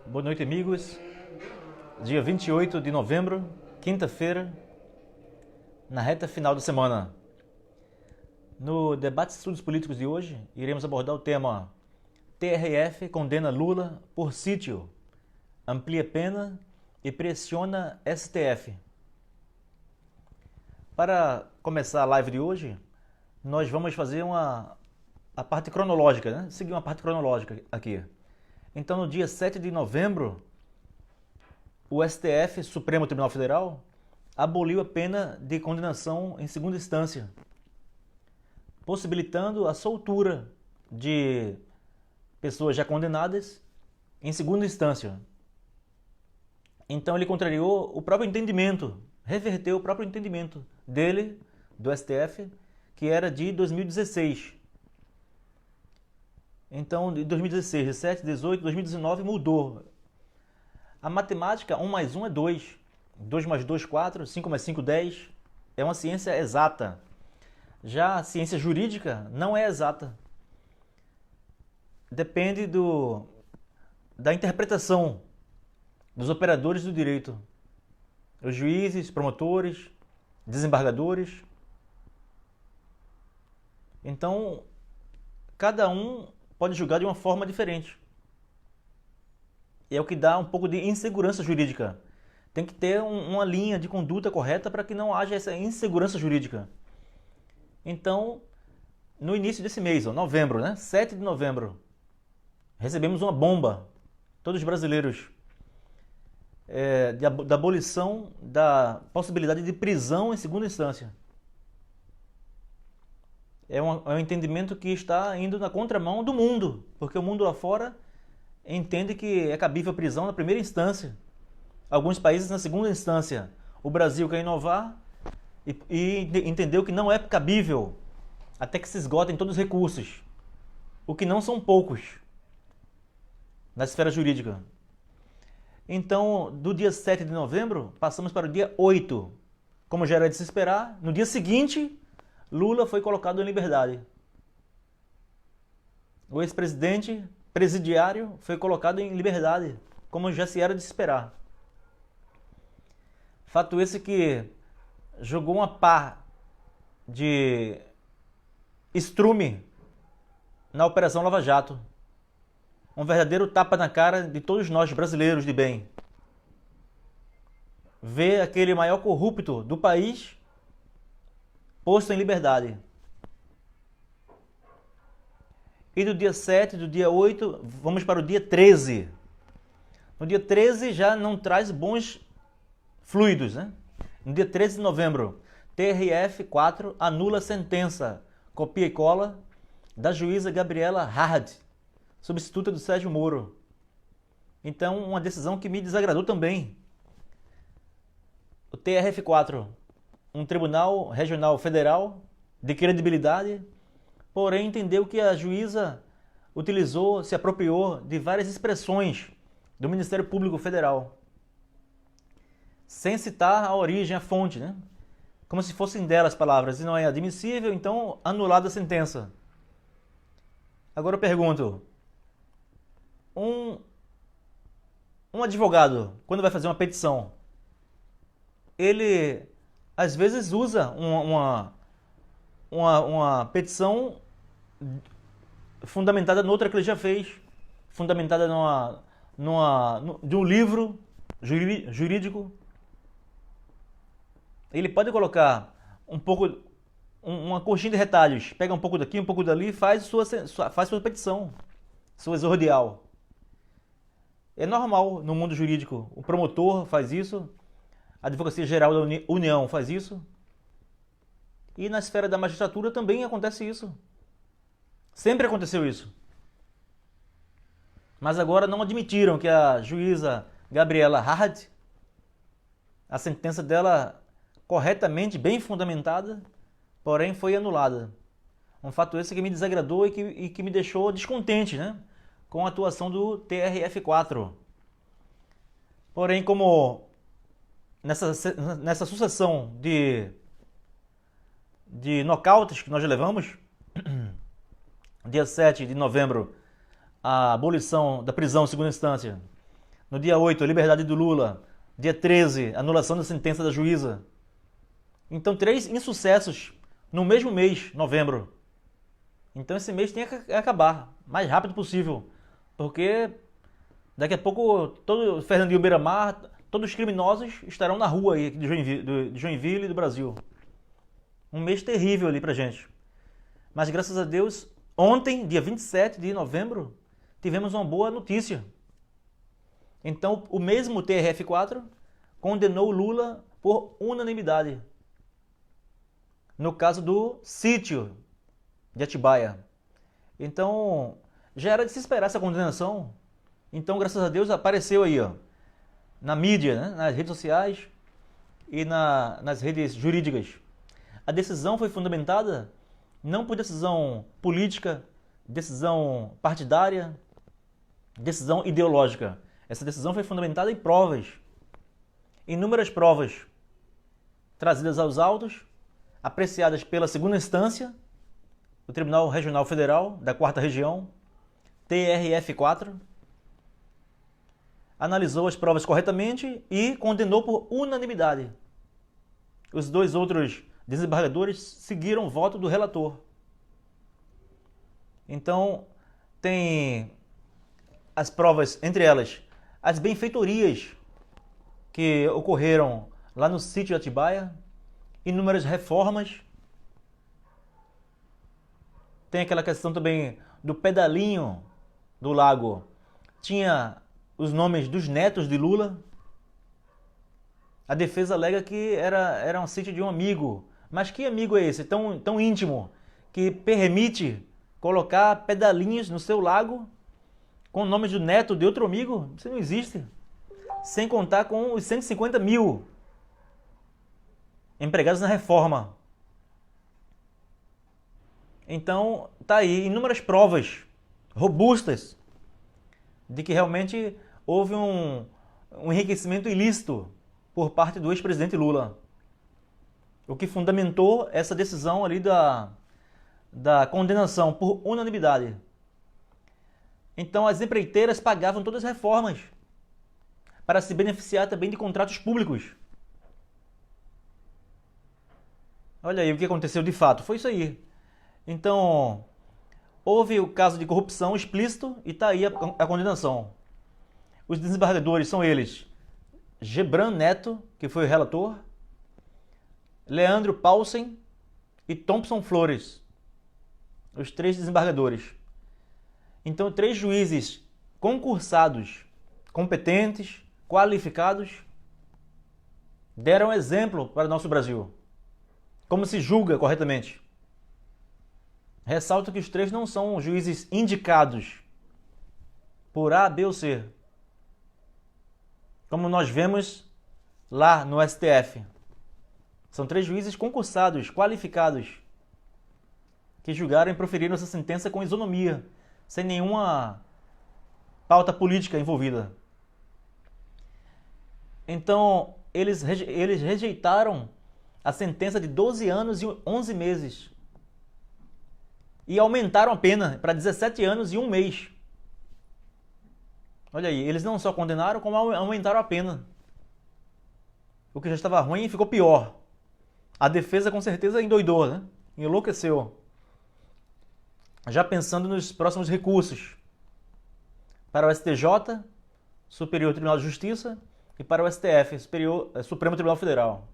Boa noite, amigos. Dia 28 de novembro, quinta-feira, na reta final da semana. No debate de estudos políticos de hoje, iremos abordar o tema TRF condena Lula por sítio, amplia pena e pressiona STF. Para começar a live de hoje, nós vamos fazer a parte cronológica, né? Seguir uma parte cronológica aqui. Então, no dia 7 de novembro, o STF, Supremo Tribunal Federal, aboliu a pena de condenação em segunda instância, possibilitando a soltura de pessoas já condenadas em segunda instância. Então ele contrariou o próprio entendimento, reverteu o próprio entendimento dele, do STF, que era de 2016. Então, de 2016, 17, 18, 2019 mudou. A matemática, 1 mais 1 é 2. 2 mais 2, 4. 5 mais 5, 10. É uma ciência exata. Já a ciência jurídica não é exata. Depende da interpretação dos operadores do direito. Os juízes, promotores, desembargadores. Então, cada um pode julgar de uma forma diferente. E é o que dá um pouco de insegurança jurídica. Tem que ter uma linha de conduta correta para que não haja essa insegurança jurídica. Então, no início desse mês, novembro, né? 7 de novembro, recebemos uma bomba, todos os brasileiros, da abolição da possibilidade de prisão em segunda instância. É um entendimento que está indo na contramão do mundo, porque o mundo lá fora entende que é cabível a prisão na primeira instância. Alguns países na segunda instância. O Brasil quer inovar e entendeu que não é cabível até que se esgotem todos os recursos, o que não são poucos na esfera jurídica. Então, do dia 7 de novembro, passamos para o dia 8. Como já era de se esperar, no dia seguinte, Lula foi colocado em liberdade. O ex-presidente presidiário foi colocado em liberdade, como já se era de se esperar. Fato esse que jogou uma pá de estrume na Operação Lava Jato. Um verdadeiro tapa na cara de todos nós brasileiros de bem. Ver aquele maior corrupto do país posto em liberdade. E do dia 7, do dia 8, vamos para o dia 13. No dia 13 já não traz bons fluidos, né? No dia 13 de novembro, TRF4 anula a sentença, copia e cola, da juíza Gabriela Hard, substituta do Sérgio Moro. Então, uma decisão que me desagradou também. O TRF4, um tribunal regional federal de credibilidade, porém entendeu que a juíza utilizou, se apropriou de várias expressões do Ministério Público Federal, sem citar a origem, a fonte, né? Como se fossem delas as palavras, e não é admissível, então anulada a sentença. Agora eu pergunto, um advogado, quando vai fazer uma petição, ele às vezes usa uma petição fundamentada noutra que ele já fez, fundamentada de um livro jurídico. Ele pode colocar uma coxinha de retalhos, pega um pouco daqui, um pouco dali, faz sua petição, sua exordial. É normal no mundo jurídico. O promotor faz isso, a Advocacia Geral da União faz isso, e na esfera da magistratura também acontece isso. Sempre aconteceu isso. Mas agora não admitiram que a juíza Gabriela Hard, a sentença dela corretamente, bem fundamentada, porém foi anulada. Um fato esse que me desagradou e que me deixou descontente, né, com a atuação do TRF4. Porém, como nessa sucessão de nocautes que nós levamos, dia 7 de novembro, a abolição da prisão em segunda instância, No dia 8, a liberdade do Lula. Dia 13, anulação da sentença da juíza. Então, 3 insucessos no mesmo mês, novembro. Então, esse mês tem que acabar o mais rápido possível. Porque daqui a pouco, todo Fernandinho Beiramar, todos os criminosos estarão na rua aí de Joinville e do Brasil. Um mês terrível ali pra gente. Mas, graças a Deus, ontem, dia 27 de novembro, tivemos uma boa notícia. Então, o mesmo TRF4 condenou Lula por unanimidade. No caso do sítio de Atibaia. Então, já era de se esperar essa condenação. Então, graças a Deus, apareceu aí, ó, na mídia, né, nas redes sociais e nas redes jurídicas. A decisão foi fundamentada não por decisão política, decisão partidária, decisão ideológica. Essa decisão foi fundamentada em provas, inúmeras provas trazidas aos autos, apreciadas pela segunda instância, o Tribunal Regional Federal da 4ª Região, TRF4, analisou as provas corretamente e condenou por unanimidade. Os 2 outros desembargadores seguiram o voto do relator. Então, tem as provas, entre elas, as benfeitorias que ocorreram lá no sítio de Atibaia, inúmeras reformas. Tem aquela questão também do pedalinho do lago. Tinha os nomes dos netos de Lula. A defesa alega que era um sítio de um amigo. Mas que amigo é esse, tão íntimo, que permite colocar pedalinhos no seu lago com o nome do neto de outro amigo? Isso não existe. Sem contar com os 150 mil empregados na reforma. Então, tá aí inúmeras provas robustas de que realmente houve um enriquecimento ilícito por parte do ex-presidente Lula. O que fundamentou essa decisão ali da condenação por unanimidade. Então, as empreiteiras pagavam todas as reformas para se beneficiar também de contratos públicos. Olha aí o que aconteceu de fato, foi isso aí. Então, houve o caso de corrupção explícito e está aí a condenação. Os desembargadores são eles: Gebran Neto, que foi o relator, Leandro Paulsen e Thompson Flores, os 3 desembargadores. Então, 3 juízes concursados, competentes, qualificados, deram exemplo para o nosso Brasil. Como se julga corretamente. Ressalto que os 3 não são juízes indicados por A, B ou C, como nós vemos lá no STF. São 3 juízes concursados, qualificados, que julgaram e proferiram essa sentença com isonomia, sem nenhuma pauta política envolvida. Então, eles rejeitaram a sentença de 12 anos e 11 meses. E aumentaram a pena para 17 anos e 1 mês. Olha aí, eles não só condenaram, como aumentaram a pena. O que já estava ruim ficou pior. A defesa com certeza endoidou, né? Enlouqueceu. Já pensando nos próximos recursos para o STJ, Superior Tribunal de Justiça, e para o STF, Supremo Tribunal Federal.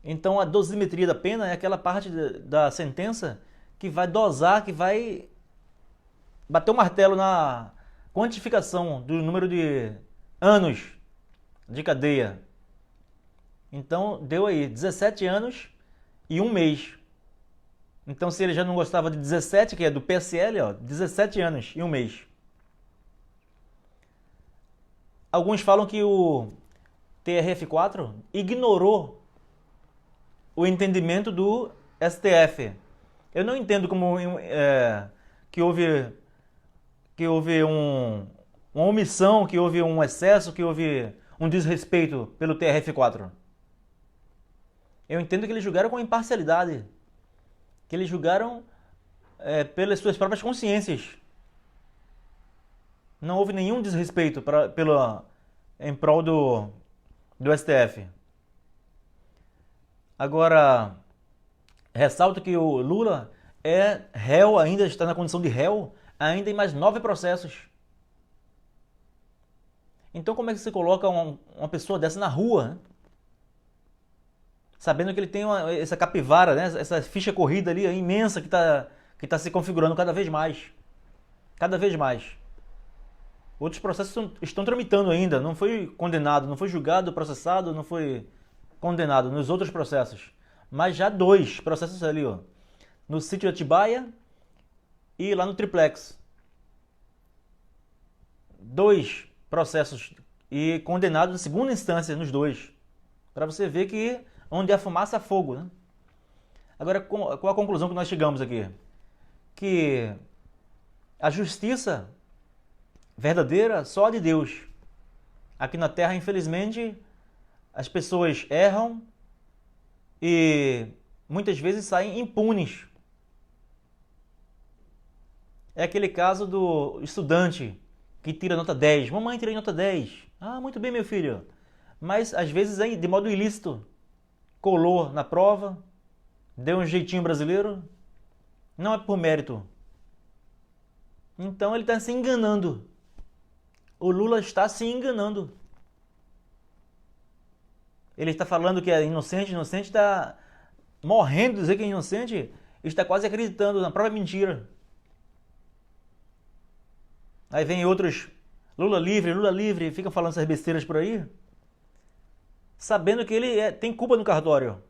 Então, a dosimetria da pena é aquela parte da sentença que vai dosar, que vai bater o martelo na quantificação do número de anos de cadeia. Então, deu aí 17 anos e 1 mês. Então, se ele já não gostava de 17, que é do PSL, ó, 17 anos e 1 mês. Alguns falam que o TRF4 ignorou o entendimento do STF. Eu não entendo como que houve uma omissão, que houve um excesso, que houve um desrespeito pelo TRF4. Eu entendo que eles julgaram com imparcialidade, que eles julgaram pelas suas próprias consciências. Não houve nenhum desrespeito em prol do STF. Agora, ressalto que o Lula é réu, ainda está na condição de réu, ainda em mais 9 processos. Então como é que você coloca uma pessoa dessa na rua, né? Sabendo que ele tem essa capivara, né? Essa ficha corrida ali imensa que tá se configurando cada vez mais. Cada vez mais. Outros processos estão tramitando ainda, não foi condenado, não foi julgado, processado, não foi condenado nos outros processos. Mas já 2 processos ali, ó. No sítio de Atibaia e lá no Triplex. 2 processos e condenados em segunda instância nos 2. Para você ver que onde há fumaça há fogo, né? Agora, qual a conclusão que nós chegamos aqui? Que a justiça verdadeira só a de Deus. Aqui na Terra, infelizmente, as pessoas erram e muitas vezes saem impunes. É aquele caso do estudante que tira nota 10. Mamãe, tirei nota 10. Ah, muito bem, meu filho. Mas às vezes de modo ilícito. Colou na prova, deu um jeitinho brasileiro. Não é por mérito. Então ele está se enganando. O Lula está se enganando. Ele está falando que é inocente, está morrendo de dizer que é inocente, está quase acreditando na própria mentira. Aí vem outros, Lula livre, ficam falando essas besteiras por aí, sabendo que ele tem culpa no cartório.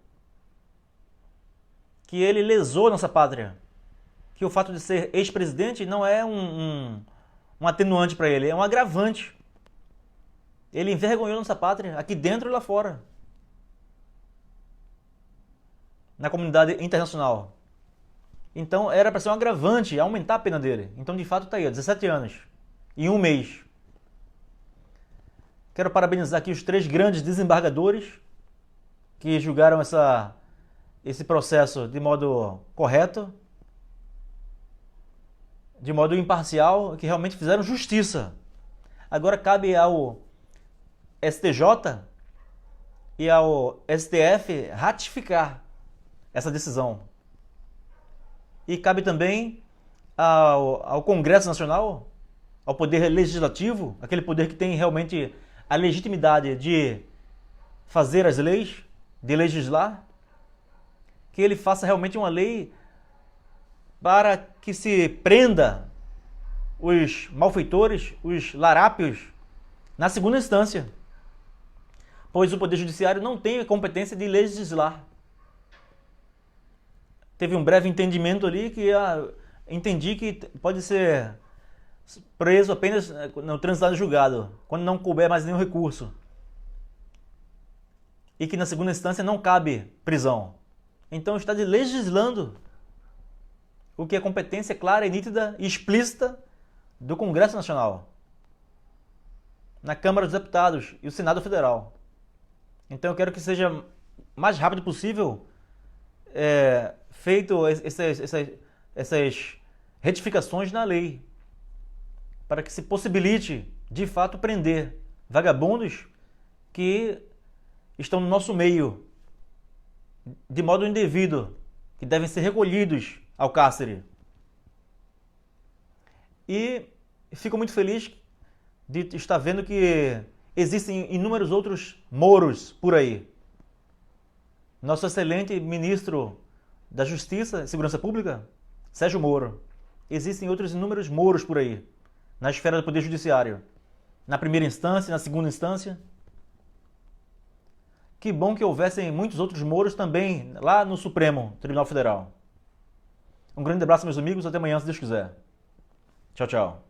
Que ele lesou nossa pátria. Que o fato de ser ex-presidente não é um atenuante para ele, é um agravante. Ele envergonhou nossa pátria, aqui dentro e lá fora. Na comunidade internacional. Então era para ser um agravante, aumentar a pena dele. Então de fato está aí, 17 anos e 1 mês. Quero parabenizar aqui os 3 grandes desembargadores que julgaram esse processo de modo correto, de modo imparcial, que realmente fizeram justiça. Agora cabe ao STJ e ao STF ratificar essa decisão. E cabe também ao Congresso Nacional, ao Poder Legislativo, aquele poder que tem realmente a legitimidade de fazer as leis, de legislar, que ele faça realmente uma lei para que se prenda os malfeitores, os larápios, na segunda instância. Pois o Poder Judiciário não tem a competência de legislar. Teve um breve entendimento ali que entendi que pode ser preso apenas no transitado julgado, quando não couber mais nenhum recurso. E que na segunda instância não cabe prisão. Então está legislando o que é competência clara e nítida e explícita do Congresso Nacional, na Câmara dos Deputados e o Senado Federal. Então eu quero que seja o mais rápido possível feito essas retificações na lei, para que se possibilite, de fato, prender vagabundos que estão no nosso meio de modo indevido, que devem ser recolhidos ao cárcere. E fico muito feliz de estar vendo que existem inúmeros outros Moros por aí. Nosso excelente ministro da Justiça e Segurança Pública, Sérgio Moro. Existem outros inúmeros Moros por aí, na esfera do Poder Judiciário. Na primeira instância, na segunda instância. Que bom que houvessem muitos outros Moros também lá no Supremo Tribunal Federal. Um grande abraço, meus amigos. Até amanhã, se Deus quiser. Tchau, tchau.